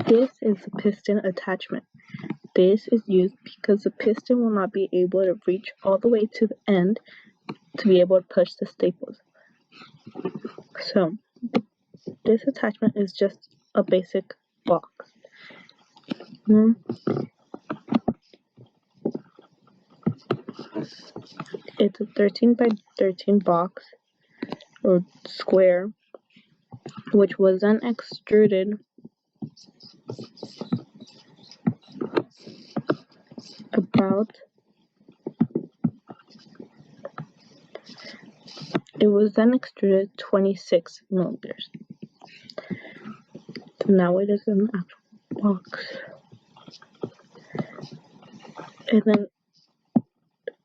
This is the piston attachment. This is used because the piston will not be able to reach all the way to the end to be able to push the staples. So this attachment is just a basic box. It's a 13 by 13 box or square, which was then extruded about 26 millimeters. So now it is an actual box. And then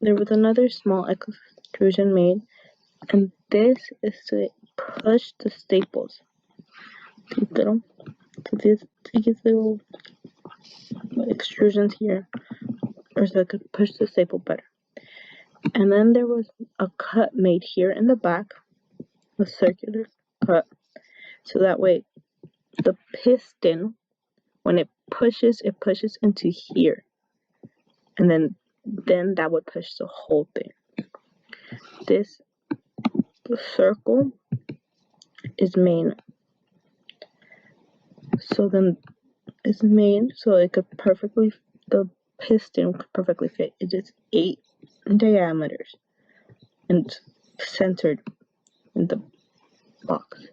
there was another small extrusion made, and this is to push the staples. These little extrusions here are so I could push the staple better. And then there was a cut made here in the back, a circular cut, so that way the piston, when it pushes into here, and then that would push the whole thing. This circle is made so it could perfectly, the piston could perfectly fit. It is 8 diameters and centered in the box.